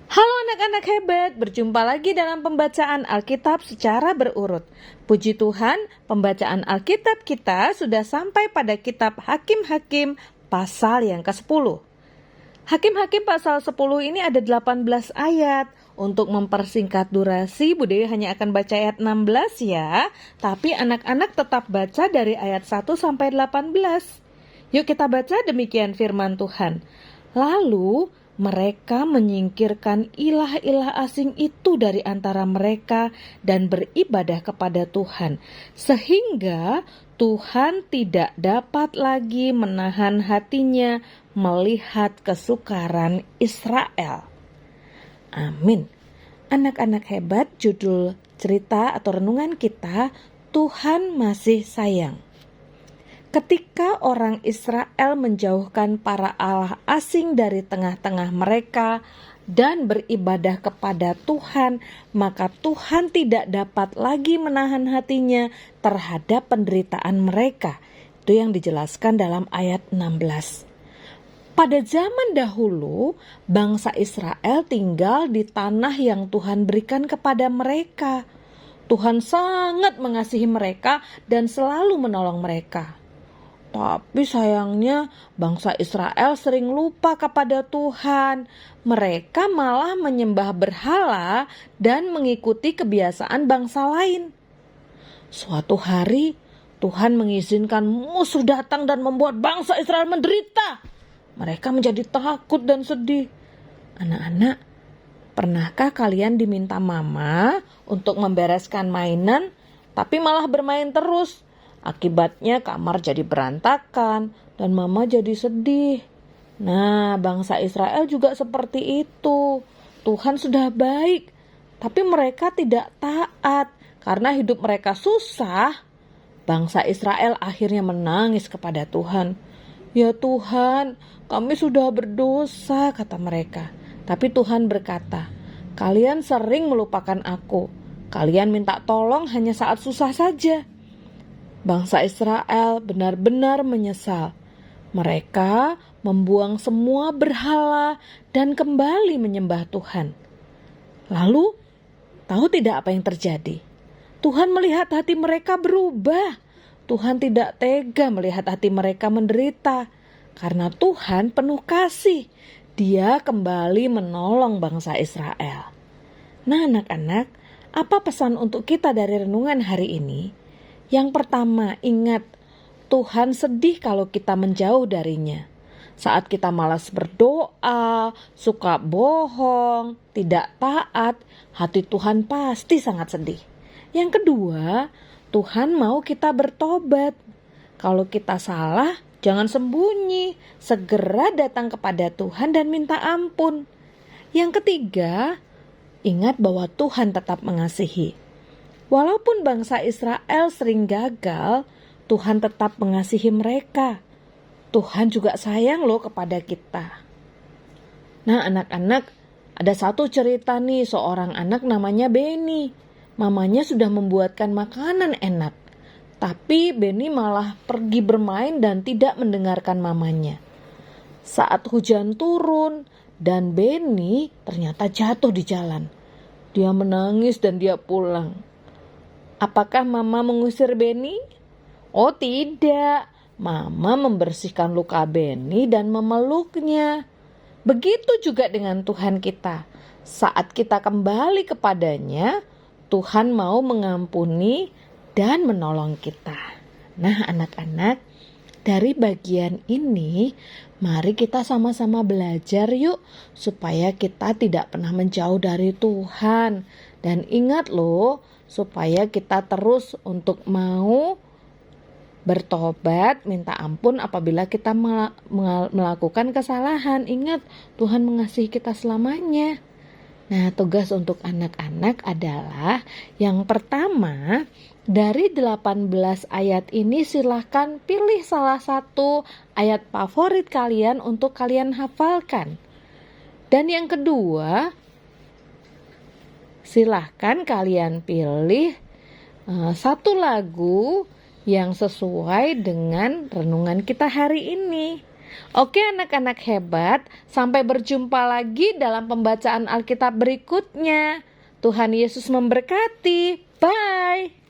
Halo anak-anak hebat, berjumpa lagi dalam pembacaan Alkitab secara berurut. Puji Tuhan, pembacaan Alkitab kita sudah sampai pada kitab Hakim-Hakim pasal yang ke-10. Hakim-Hakim pasal 10 ini ada 18 ayat. Untuk mempersingkat durasi, Bu Dewi hanya akan baca ayat 16 ya. Tapi anak-anak tetap baca dari ayat 1 sampai 18. Yuk kita baca demikian firman Tuhan. Lalu mereka menyingkirkan ilah-ilah asing itu dari antara mereka dan beribadah kepada Tuhan, sehingga Tuhan tidak dapat lagi menahan hatinya melihat kesukaran Israel. Amin. Anak-anak hebat, judul cerita atau renungan kita, Tuhan masih sayang. Ketika orang Israel menjauhkan para allah asing dari tengah-tengah mereka dan beribadah kepada Tuhan, maka Tuhan tidak dapat lagi menahan hatinya terhadap penderitaan mereka. Itu yang dijelaskan dalam ayat 16. Pada zaman dahulu, bangsa Israel tinggal di tanah yang Tuhan berikan kepada mereka. Tuhan sangat mengasihi mereka dan selalu menolong mereka. Tapi sayangnya bangsa Israel sering lupa kepada Tuhan. Mereka malah menyembah berhala dan mengikuti kebiasaan bangsa lain. Suatu hari Tuhan mengizinkan musuh datang dan membuat bangsa Israel menderita. Mereka menjadi takut dan sedih. Anak-anak, pernahkah kalian diminta mama untuk membereskan mainan, tapi malah bermain terus? Akibatnya kamar jadi berantakan dan mama jadi sedih. Nah, bangsa Israel juga seperti itu. Tuhan sudah baik, tapi mereka tidak taat. Karena hidup mereka susah, bangsa Israel akhirnya menangis kepada Tuhan. Ya Tuhan, kami sudah berdosa, kata mereka. Tapi Tuhan berkata, kalian sering melupakan aku. Kalian minta tolong hanya saat susah saja. Bangsa Israel benar-benar menyesal. Mereka membuang semua berhala dan kembali menyembah Tuhan. Lalu, tahu tidak apa yang terjadi? Tuhan melihat hati mereka berubah. Tuhan tidak tega melihat hati mereka menderita. Karena Tuhan penuh kasih. Dia kembali menolong bangsa Israel. Nah anak-anak, apa pesan untuk kita dari renungan hari ini? Yang pertama, ingat, Tuhan sedih kalau kita menjauh darinya. Saat kita malas berdoa, suka bohong, tidak taat, hati Tuhan pasti sangat sedih. Yang kedua, Tuhan mau kita bertobat. Kalau kita salah, jangan sembunyi, segera datang kepada Tuhan dan minta ampun. Yang ketiga, ingat bahwa Tuhan tetap mengasihi. Walaupun bangsa Israel sering gagal, Tuhan tetap mengasihi mereka. Tuhan juga sayang loh kepada kita. Nah anak-anak, ada satu cerita nih, seorang anak namanya Benny. Mamanya sudah membuatkan makanan enak. Tapi Benny malah pergi bermain dan tidak mendengarkan mamanya. Saat hujan turun dan Benny ternyata jatuh di jalan. Dia menangis dan dia pulang. Apakah mama mengusir Benny? Oh tidak, mama membersihkan luka Benny dan memeluknya. Begitu juga dengan Tuhan kita. Saat kita kembali kepadanya, Tuhan mau mengampuni dan menolong kita. Nah anak-anak, dari bagian ini, mari kita sama-sama belajar yuk, supaya kita tidak pernah menjauh dari Tuhan. Dan ingat loh, supaya kita terus untuk mau bertobat, minta ampun apabila kita melakukan kesalahan. Ingat, Tuhan mengasihi kita selamanya. Nah, tugas untuk anak-anak adalah yang pertama, dari 18 ayat ini silahkan pilih salah satu ayat favorit kalian untuk kalian hafalkan. Dan yang kedua, silahkan kalian pilih satu lagu yang sesuai dengan renungan kita hari ini. Oke anak-anak hebat, sampai berjumpa lagi dalam pembacaan Alkitab berikutnya. Tuhan Yesus memberkati. Bye.